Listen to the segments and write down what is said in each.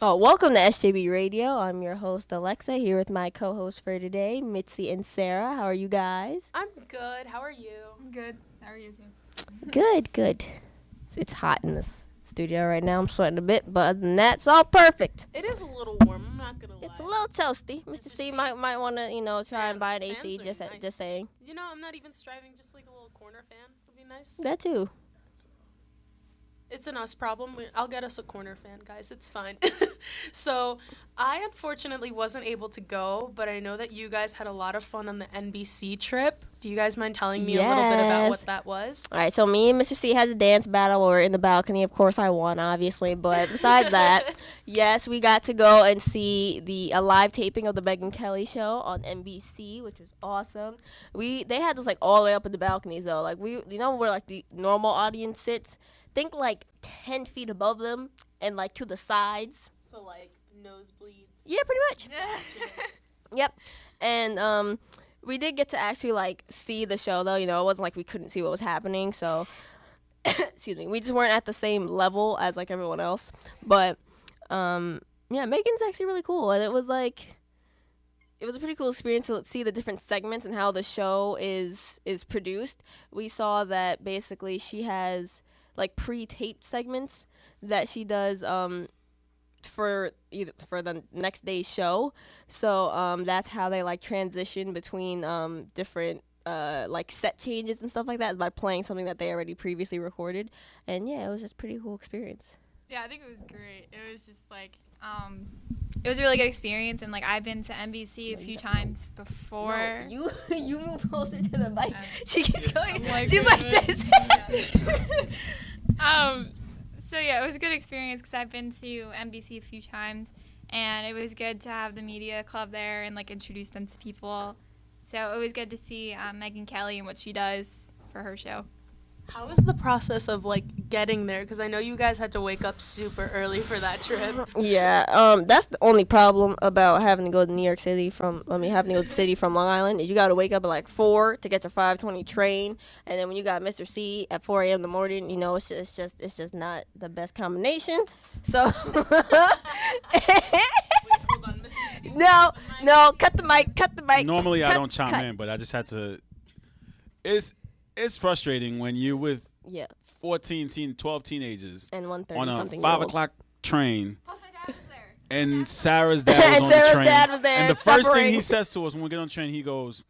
Oh, welcome to SJB Radio. I'm your host, Alexa, here with my co-host for today, Mitzi and Sarah. How are you guys? I'm good. How are you? I'm good. How are you too? Good, good. It's hot in this studio right now. I'm sweating a bit, but other than that, it's all perfect. It is a little warm. I'm not gonna lie. It's a little toasty. Mr. C might want to, try and buy an Fans AC, are just nice. just saying. I'm not even striving. Just like a little corner fan would be nice. That too. It's an us problem. I'll get us a corner fan, guys. It's fine. So, I unfortunately wasn't able to go, but I know that you guys had a lot of fun on the NBC trip. Do you guys mind telling me a little bit about what that was? All right, so me and Mr. C had a dance battle. We were in the balcony. Of course, I won, obviously. But besides that, yes, we got to go and see a live taping of the Megyn Kelly show on NBC, which was awesome. They had this like all the way up in the balconies though. Like where like the normal audience sits. Think like 10 feet above them and like to the sides. So like nosebleeds. Yeah, pretty much. Yep. And we did get to actually like see the show though. It wasn't like we couldn't see what was happening. So excuse me, we just weren't at the same level as like everyone else. But Megan's actually really cool, and it was a pretty cool experience to see the different segments and how the show is produced. We saw that basically she has like pre-taped segments that she does for the next day's show. So that's how they like transition between different like set changes and stuff like that by playing something that they already previously recorded. And yeah, it was just a pretty cool experience. Yeah, I think it was great. It was just like it was a really good experience, and like I've been to NBC a few times before. No, you move closer to the mic. She keeps going. She's like this. So yeah, it was a good experience because I've been to NBC a few times, and it was good to have the media club there and like introduce them to people. So it was good to see Megyn Kelly and what she does for her show. How was the process of like getting there? Because I know you guys had to wake up super early for that trip. Yeah, that's the only problem about having to go to New York City from Long Island is you got to wake up at like 4 to get your 5:20 train, and then when you got Mr. C at 4 a.m. in the morning, it's just not the best combination. So Wait, hold on, Mr. C. no, cut the mic. Normally I don't chime in, but I just had to. It's frustrating when you're with 12 teenagers and 1:30 on a something 5 o'clock train. Plus my dad was there. And Sarah's dad was on the Sarah's train. dad was there, and the first thing suffering. he says to us when we get on the train, he goes,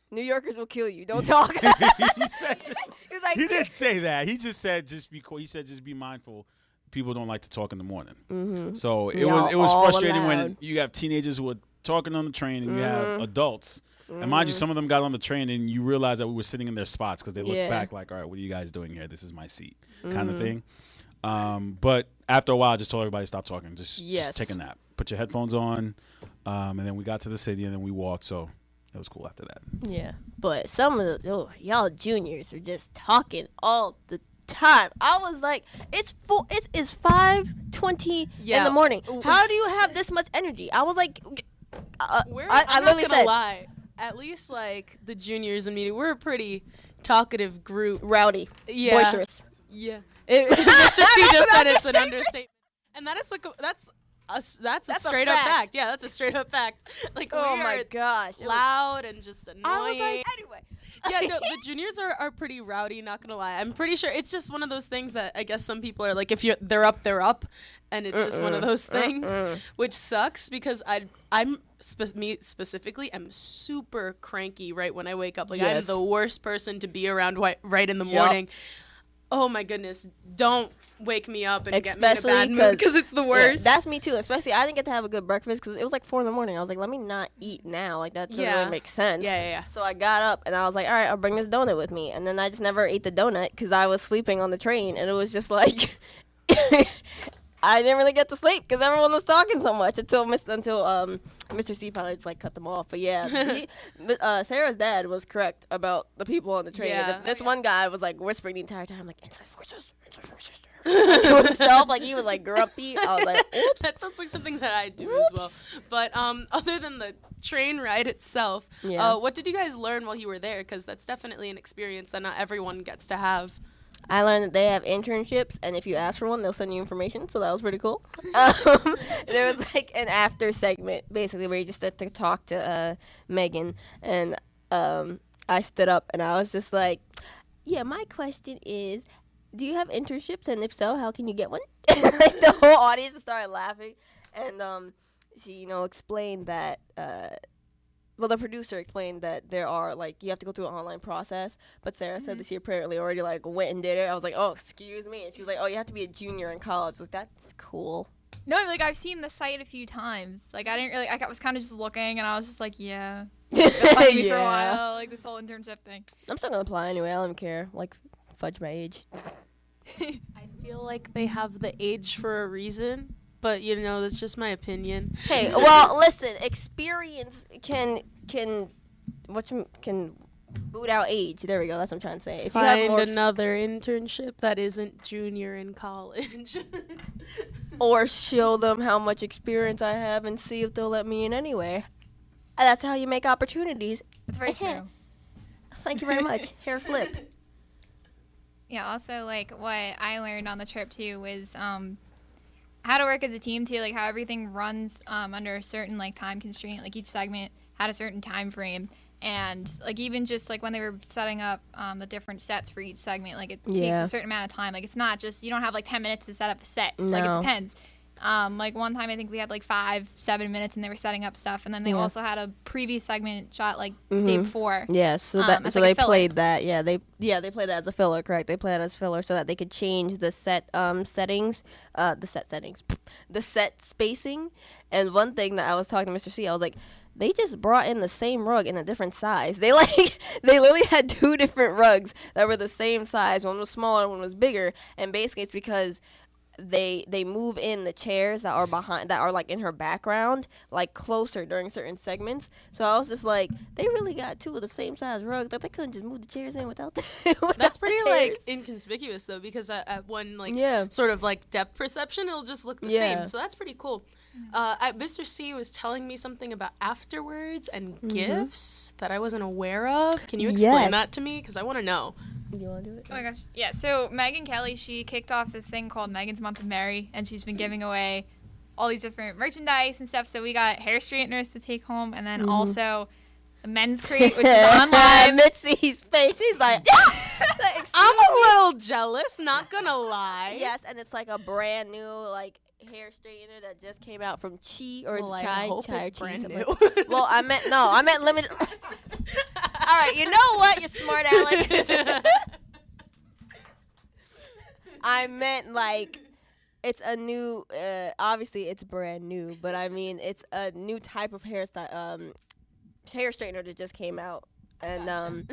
New Yorkers will kill you. Don't talk. he said, He was like, he didn't say that. He just said just be mindful. People don't like to talk in the morning. Mm-hmm. So it was frustrating when you have teenagers who are talking on the train and you have adults. And mind you, some of them got on the train and you realize that we were sitting in their spots because they looked back like, all right, what are you guys doing here? This is my seat kind of thing. But after a while, I just told everybody stop talking. Just take a nap. Put your headphones on. And then we got to the city and then we walked. So it was cool after that. Yeah. But some of y'all juniors are just talking all the time. I was like, it's 5:20 in the morning. How do you have this much energy? I was like, I'm literally not gonna lie. At least like the juniors and me, we're a pretty talkative group. Rowdy, boisterous. Yeah. Mr. C just said it's an understatement, and that is like that's a straight up fact. Yeah, that's a straight up fact. Like Oh my gosh, loud and just annoying. I was like, anyway. Yeah, no, the juniors are pretty rowdy, not gonna lie. I'm pretty sure it's just one of those things that I guess some people are like, if they're up, and it's just one of those things, which sucks because me specifically am super cranky right when I wake up. Like I'm the worst person to be around right in the morning. Oh my goodness, don't wake me up and get me in a bad mood because it's the worst. Yeah, that's me too. Especially I didn't get to have a good breakfast because it was like 4 in the morning. I was like, let me not eat now. Like that doesn't really make sense. Yeah. So I got up and I was like, all right, I'll bring this donut with me. And then I just never ate the donut because I was sleeping on the train, and it was just like I didn't really get to sleep because everyone was talking so much until Mr. C finally just like cut them off. But yeah, Sarah's dad was correct about the people on the train. Yeah. This one guy was like whispering the entire time, like inside voices. To himself, like he was like grumpy. I was like, oops. That sounds like something that I do as well. But other than the train ride itself, what did you guys learn while you were there? Because that's definitely an experience that not everyone gets to have. I learned that they have internships, and if you ask for one, they'll send you information. So that was pretty cool. There was like an after segment, basically, where you just had to talk to Megyn, and I stood up, and I was just like, "Yeah, my question is, do you have internships, and if so, how can you get one?" Like the whole audience started laughing, and she, explained that. Well, the producer explained that there are, like, you have to go through an online process, but Sarah said that she apparently already, like, went and did it. I was like, oh, excuse me. And she was like, oh, you have to be a junior in college. I was like, that's cool. No, like, I've seen the site a few times. Like, I didn't really, I was kind of just looking, and I was just like, yeah. It's been me for a while, like, this whole internship thing. I'm still going to apply anyway. I don't even care. Like, fudge my age. I feel like they have the age for a reason. But, that's just my opinion. Hey, well, listen, experience can boot out age. There we go. That's what I'm trying to say. If Find you have more another internship that isn't junior in college. or show them how much experience I have and see if they'll let me in anyway. That's how you make opportunities. That's very true. Thank you very much. Hair flip. Yeah, also, like, what I learned on the trip, too, was how to work as a team too, like how everything runs under a certain like time constraint. Like each segment had a certain time frame, and like even just like when they were setting up the different sets for each segment, like it takes a certain amount of time. Like it's not just, you don't have like 10 minutes to set up a set. No. Like it depends. Like one time I think we had like 5-7 minutes and they were setting up stuff, and then they also had a previous segment shot like the day before. Yeah, so that they played that. Yeah, they played that as a filler, correct? They played it as filler so that they could change the set settings, the set spacing. And one thing that I was talking to Mr. C, I was like, they just brought in the same rug in a different size. They literally had 2 different rugs that were the same size. One was smaller, one was bigger, and basically it's because they move in the chairs that are like in her background like closer during certain segments. So I was just like, they really got 2 of the same size rugs. Like they couldn't just move the chairs in without That's pretty like inconspicuous though, because at one sort of like depth perception it'll just look the same. So that's pretty cool. Mr. C was telling me something about afterwards and gifts that I wasn't aware of. Can you explain that to me? Because I want to know. You want to do it? Oh my gosh. Yeah, so Megyn Kelly, she kicked off this thing called Megyn's Month of Mary, and she's been giving away all these different merchandise and stuff. So we got hair straighteners to take home, and then also the men's crate, which is online. Mitzi's face, he's like, I'm a little jealous, not gonna lie. Yes, and it's like a brand new like hair straightener that just came out from Chi, or Well, is I it Chai? hope Chai it's or Chi, brand something new. like- Well, I meant limited. All right, you know what, you smart aleck. I meant like it's a new. Obviously, it's brand new, but I mean it's a new type of hair straightener that just came out, and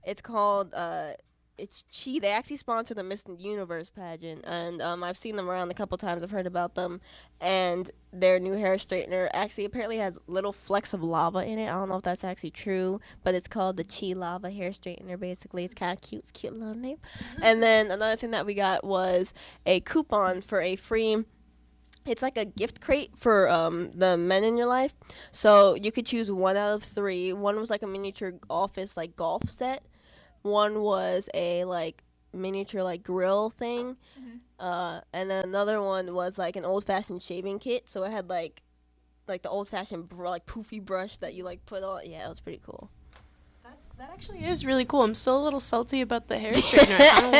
it's called it's Chi. They actually sponsor the Miss Universe pageant, and I've seen them around a couple times. I've heard about them, and their new hair straightener actually apparently has little flecks of lava in it. I don't know if that's actually true, but it's called the Chi Lava hair straightener. Basically, it's kind of cute. It's a cute little name. And then another thing that we got was a coupon for a free. It's like a gift crate for the men in your life. So you could choose 1 out of 3. One was like a miniature office like golf set. One was a like miniature like grill thing, and then another one was like an old-fashioned shaving kit. So it had like the old-fashioned like poofy brush that you like put on. Yeah, it was pretty cool. That actually is really cool. I'm still a little salty about the hair straightener. I kind of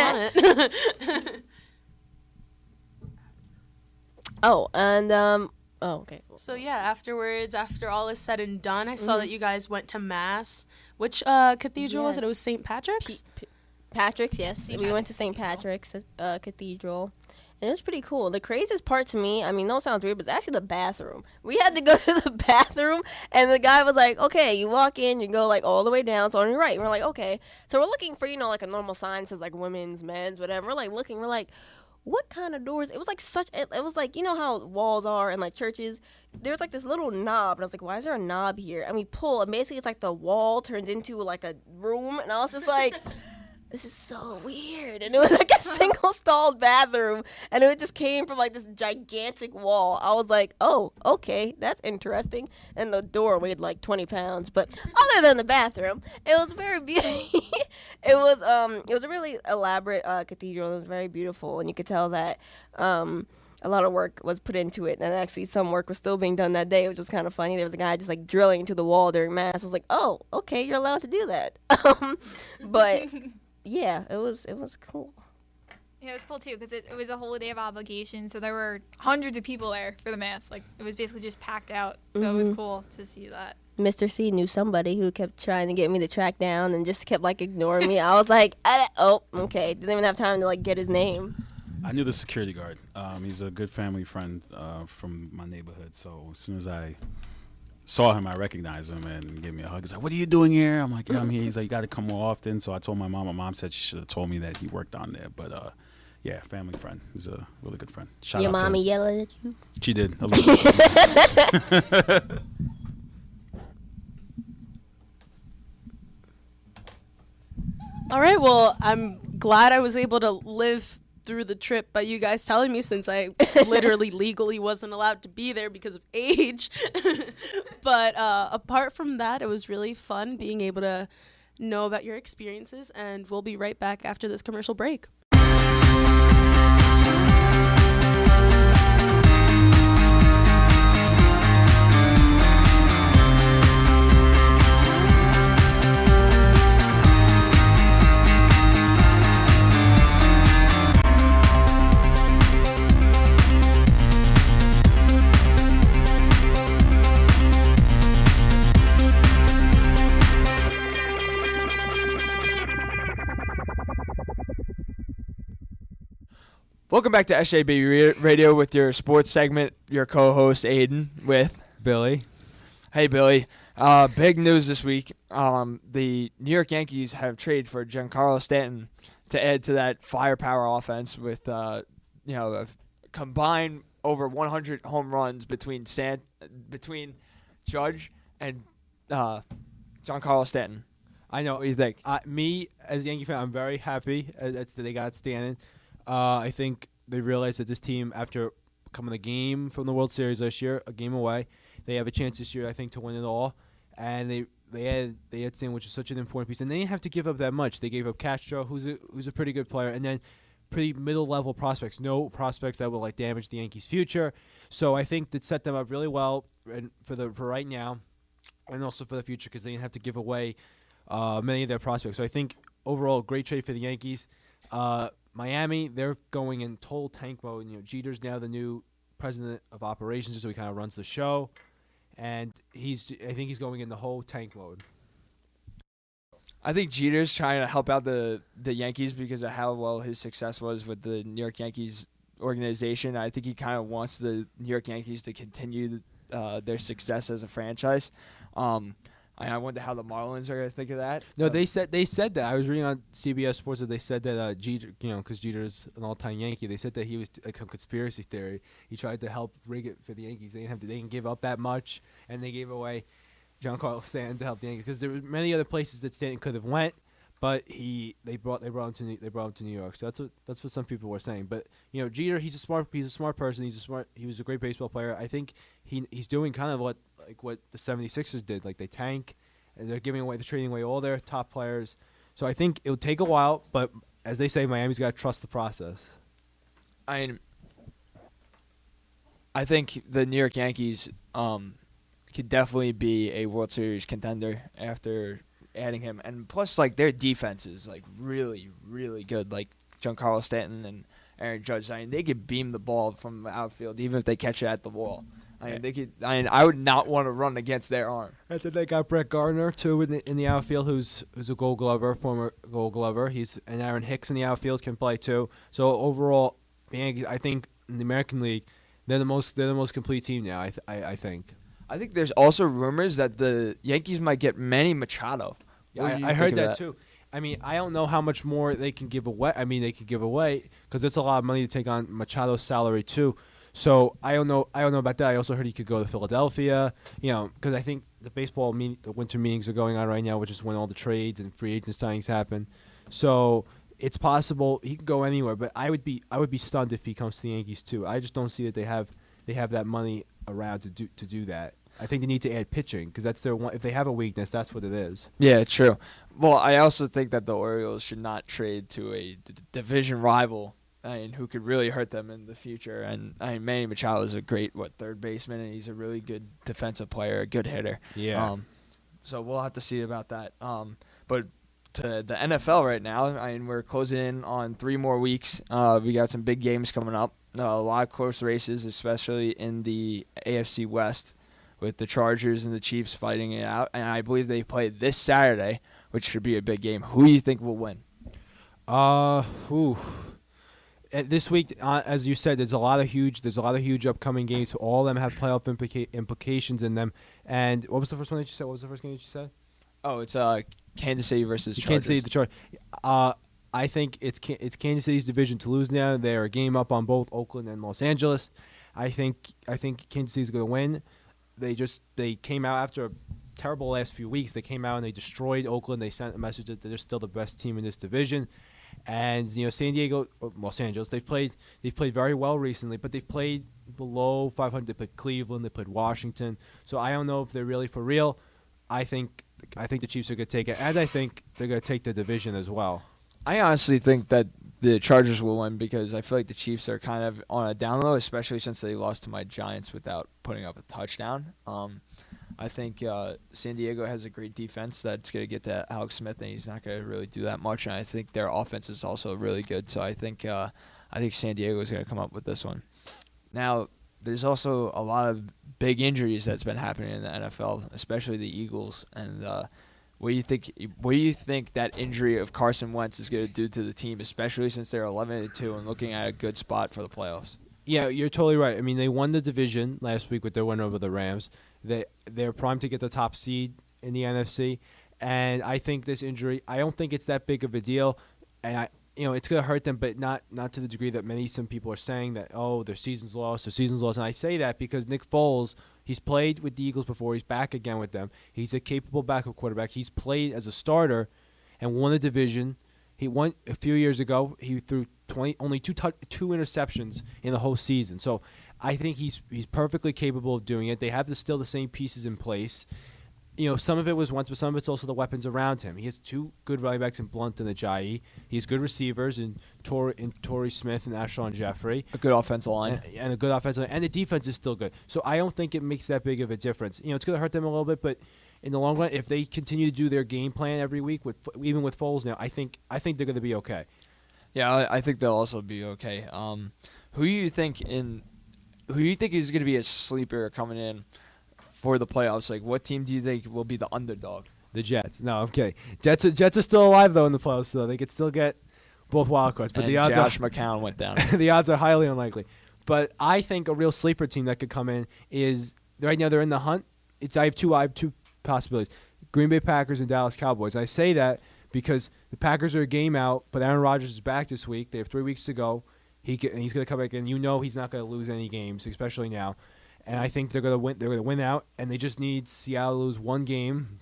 want it. Okay. Cool. So yeah, afterwards, after all is said and done, I saw that you guys went to mass. Which cathedral was it? It was St. Patrick's? Patrick's, yes. We went to St. Patrick's Cathedral. And it was pretty cool. The craziest part to me, I mean, no, it sounds weird, but it's actually the bathroom. We had to go to the bathroom, and the guy was like, okay, you walk in, you go, like, all the way down, so on your right. And we're like, okay. So we're looking for, like, a normal sign that says, like, women's, men's, whatever. We're, like, looking. We're like, what kind of doors? It was, like, it was, like, you know how walls are in, like, churches? There's, like, this little knob. And I was like, why is there a knob here? And we pull, and basically it's, like, the wall turns into, like, a room. And I was just like... this is so weird. And it was like a single stalled bathroom, and it just came from like this gigantic wall. I was like, oh, okay, that's interesting. And the door weighed like 20 pounds. But other than the bathroom, it was very beautiful. It was a really elaborate cathedral. It was very beautiful, and you could tell that a lot of work was put into it, and actually some work was still being done that day, which was kind of funny. There was a guy just like drilling into the wall during mass. I was like, oh, okay, you're allowed to do that. But yeah, it was cool. Yeah, it was cool too because it was a whole day of obligation, so there were hundreds of people there for the mass. Like it was basically just packed out, so it was cool to see that. Mr. C knew somebody who kept trying to get me to track down and just kept like ignoring me. I was like, oh, okay, didn't even have time to like get his name. I knew the security guard. He's a good family friend from my neighborhood. So as soon as I saw him, I recognized him and gave me a hug. He's like, "What are you doing here?" I'm like, "Yeah, I'm here." He's like, "You got to come more often." So I told my mom. My mom said she should have told me that he worked on there. But yeah, family friend. He's a really good friend. Shout Your out mommy to him. yelling at you? She did. A little bit. All right, well, I'm glad I was able to live through the trip by you guys telling me, since I literally legally wasn't allowed to be there because of age. But apart from that, it was really fun being able to know about your experiences, and we'll be right back after this commercial break. Welcome back to SJB Radio with your sports segment, your co-host Aiden with Billy. Hey, Billy. Big news this week. The New York Yankees have traded for Giancarlo Stanton to add to that firepower offense with, a combined over 100 home runs between Judge and Giancarlo Stanton. I know. What do you think? Me, as a Yankee fan, I'm very happy that they got Stanton. I think they realized that this team, after coming a game from the World Series this year, a game away, they have a chance this year, I think, to win it all. And they had Stanton, which is such an important piece. And they didn't have to give up that much. They gave up Castro, who's a pretty good player, and then pretty middle-level prospects. No prospects that will like damage the Yankees' future. So I think that set them up really well for right now, and also for the future, because they didn't have to give away many of their prospects. So I think overall, great trade for the Yankees. Miami, they're going in total tank mode. Jeter's now the new president of operations, so he kind of runs the show, and I think he's going in the whole tank mode. I think Jeter's trying to help out the Yankees because of how well his success was with the New York Yankees organization. I think he kind of wants the New York Yankees to continue their success as a franchise. I wonder how the Marlins are going to think of that. No, they said that. I was reading on CBS Sports that they said that Jeter, because Jeter's an all-time Yankee, they said that he was like some conspiracy theory. He tried to help rig it for the Yankees. They didn't give up that much, and they gave away Giancarlo Stanton to help the Yankees because there were many other places that Stanton could have went, but they brought him to New York. So that's what some people were saying. But Jeter, he's a smart person. He was a great baseball player. I think he's doing kind of what the 76ers did. Like they tank and they're trading away all their top players. So I think it'll take a while, but as they say, Miami's got to trust the process. I think the New York Yankees could definitely be a World Series contender after adding him, and plus their defense is really, really good. Like Giancarlo Stanton and Aaron Judge, they could beam the ball from the outfield even if they catch it at the wall. I would not want to run against their arm. And then they got Brett Gardner too in the outfield, who's a Gold Glover, former Gold Glover. And Aaron Hicks in the outfield can play too. So overall, I think in the American League, they're the most complete team now. I think. I think there's also rumors that the Yankees might get Manny Machado. Yeah, I heard that too. I mean, I don't know how much more they can give away. I mean, they can give away because it's a lot of money to take on Machado's salary too. So I don't know about that. I also heard he could go to Philadelphia. Because I think the winter meetings are going on right now, which is when all the trades and free agent signings happen. So it's possible he could go anywhere. But I would be stunned if he comes to the Yankees too. I just don't see that they have that money around to do that. I think they need to add pitching because that's their one. If they have a weakness, that's what it is. Yeah, true. Well, I also think that the Orioles should not trade to a division rival. Who could really hurt them in the future. And Manny Machado is a great third baseman, and he's a really good defensive player, a good hitter. Yeah. So we'll have to see about that. But to the NFL right now, we're closing in on 3 more weeks. We got some big games coming up. A lot of close races, especially in the AFC West, with the Chargers and the Chiefs fighting it out. And I believe they play this Saturday, which should be a big game. Who do you think will win? This week, as you said, there's a lot of huge upcoming games. All of them have playoff implications in them. And what was the first one that you said? What was the first game that you said? Oh, it's Kansas City versus Chargers. Kansas City, the Chargers. I think it's Kansas City's division to lose now. They're a game up on both Oakland and Los Angeles. I think Kansas City's going to win. They came out after a terrible last few weeks. They came out and they destroyed Oakland. They sent a message that they're still the best team in this division. And San Diego, Los Angeles, they've played very well recently, but they've played below 500. They played Cleveland, they played Washington. So I don't know if they're really for real. I think the Chiefs are going to take it, and I think they're going to take the division as well. I honestly think that the Chargers will win because I feel like the Chiefs are kind of on a down low, especially since they lost to my Giants without putting up a touchdown. I think San Diego has a great defense that's going to get to Alex Smith, and he's not going to really do that much. And I think their offense is also really good. So I think San Diego is going to come up with this one. Now, there's also a lot of big injuries that's been happening in the NFL, especially the Eagles. And what do you think that injury of Carson Wentz is going to do to the team, especially since they're 11-2 and looking at a good spot for the playoffs? Yeah, you're totally right. I mean, they won the division last week with their win over the Rams. They're primed to get the top seed in the NFC, and I think this injury, I don't think it's that big of a deal, and it's going to hurt them, but not to the degree that some people are saying that their season's lost. And I say that because Nick Foles, he's played with the Eagles before. He's back again with them. He's a capable backup quarterback. He's played as a starter and won the division. He won a few years ago. He threw only two interceptions in the whole season. So I think he's perfectly capable of doing it. They have still the same pieces in place. Some of it was Wentz, but some of it's also the weapons around him. He has 2 good running backs in Blunt and Ajayi. He has good receivers in Torrey Smith and Alshon Jeffrey. A good offensive line. And a good offensive line. And the defense is still good. So I don't think it makes that big of a difference. It's going to hurt them a little bit, but in the long run, if they continue to do their game plan every week, even with Foles now, I think they're going to be okay. Yeah, I think they'll also be okay. Who do you think is going to be a sleeper coming in for the playoffs? Like, what team do you think will be the underdog? The Jets. No, okay. Jets are still alive though in the playoffs, though. They could still get both wild cards, but the odds Josh McCown went down. The odds are highly unlikely. But I think a real sleeper team that could come in is right now they're in the hunt. I have two possibilities: Green Bay Packers and Dallas Cowboys. I say that because the Packers are a game out, but Aaron Rodgers is back this week. They have 3 weeks to go. He's going to come back, and he's not going to lose any games, especially now. And I think they're going to win. They're going to win out, and they just need Seattle to lose 1 game,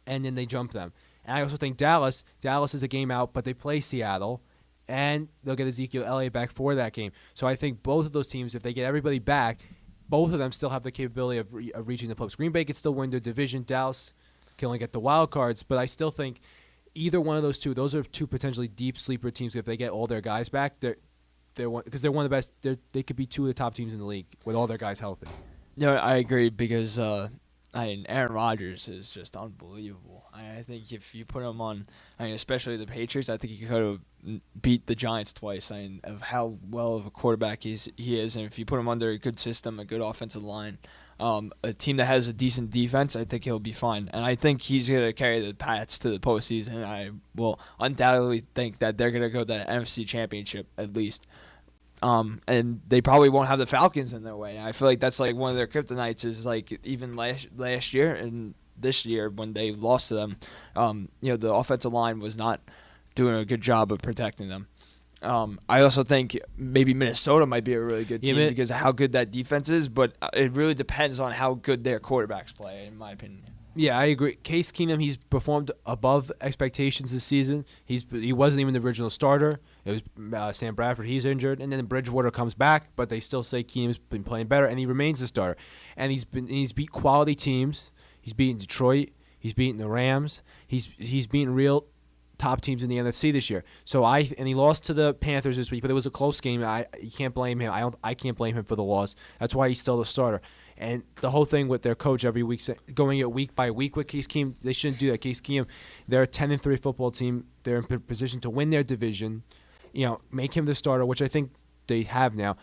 and then they jump them. And I also think Dallas is a game out, but they play Seattle, and they'll get Ezekiel Elliott back for that game. So I think both of those teams, if they get everybody back, both of them still have the capability of reaching the playoffs. Green Bay could still win their division. Dallas can only get the wild cards, but I still think either one of those two, those are 2 potentially deep sleeper teams. If they get all their guys back, they're one of the best. They could be 2 of the top teams in the league with all their guys healthy. No, I agree because Aaron Rodgers is just unbelievable. I think if you put him on, especially the Patriots, I think he could have beat the Giants twice. Of how well of a quarterback he is, and if you put him under a good system, a good offensive line, a team that has a decent defense, I think he'll be fine. And I think he's going to carry the Pats to the postseason. I will undoubtedly think that they're going to go to the NFC Championship at least. And they probably won't have the Falcons in their way. I feel like that's like one of their kryptonites is like even last year and this year when they lost to them, the offensive line was not doing a good job of protecting them. I also think maybe Minnesota might be a really good team because of how good that defense is, but it really depends on how good their quarterbacks play, in my opinion. Yeah, I agree. Case Keenum, he's performed above expectations this season. He wasn't even the original starter. It was Sam Bradford. He's injured, and then Bridgewater comes back, but they still say Keenum's been playing better, and he remains the starter. And he's beat quality teams. He's beaten Detroit. He's beaten the Rams. He's beaten real top teams in the NFC this year. And he lost to the Panthers this week, but it was a close game. You can't blame him. I can't blame him for the loss. That's why he's still the starter. And the whole thing with their coach every week, going it week by week with Case Keenum, they shouldn't do that. Case Keenum, they're a 10-3 football team. They're in position to win their division. Make him the starter, which I think they have now.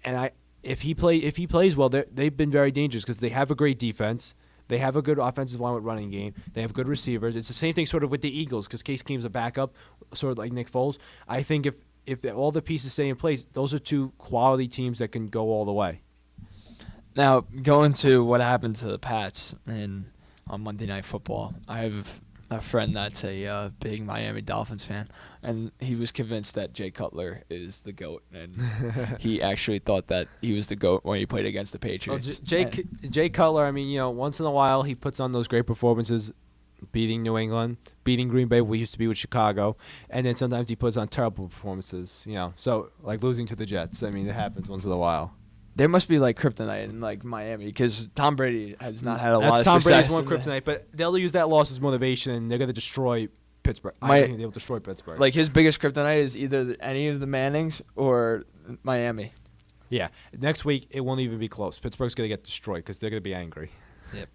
And if he plays well, they've been very dangerous because they have a great defense. They have a good offensive line with running game. They have good receivers. It's the same thing sort of with the Eagles because Case Keenum's a backup, sort of like Nick Foles. I think if all the pieces stay in place, those are two quality teams that can go all the way. Now, going to what happened to the Pats on Monday Night Football, I have a friend that's a big Miami Dolphins fan, and he was convinced that Jay Cutler is the GOAT, and he actually thought that he was the GOAT when he played against the Patriots. Well, Jay Cutler, I mean, once in a while he puts on those great performances, beating New England, beating Green Bay, we used to be with Chicago, and then sometimes he puts on terrible performances, so like losing to the Jets. I mean, it happens once in a while. There must be like kryptonite in like Miami because Tom Brady has not had a lot of Tom success. Brady's one kryptonite, but they'll use that loss as motivation, and they're going to destroy Pittsburgh. I think they'll destroy Pittsburgh. Like his biggest kryptonite is either any of the Mannings or Miami. Yeah, next week it won't even be close. Pittsburgh's going to get destroyed because they're going to be angry. Yep.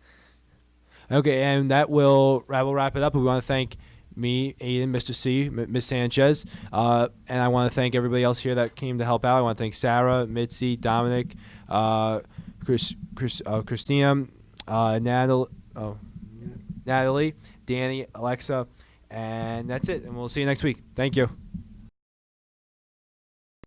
Okay, and that will wrap it up. We want to thank me, Aiden, Mr. C, Miss Sanchez, and I want to thank everybody else here that came to help out. I want to thank Sarah, Mitzi, Dominic, Christina, Natalie, Danny, Alexa, and that's it. And we'll see you next week. Thank you.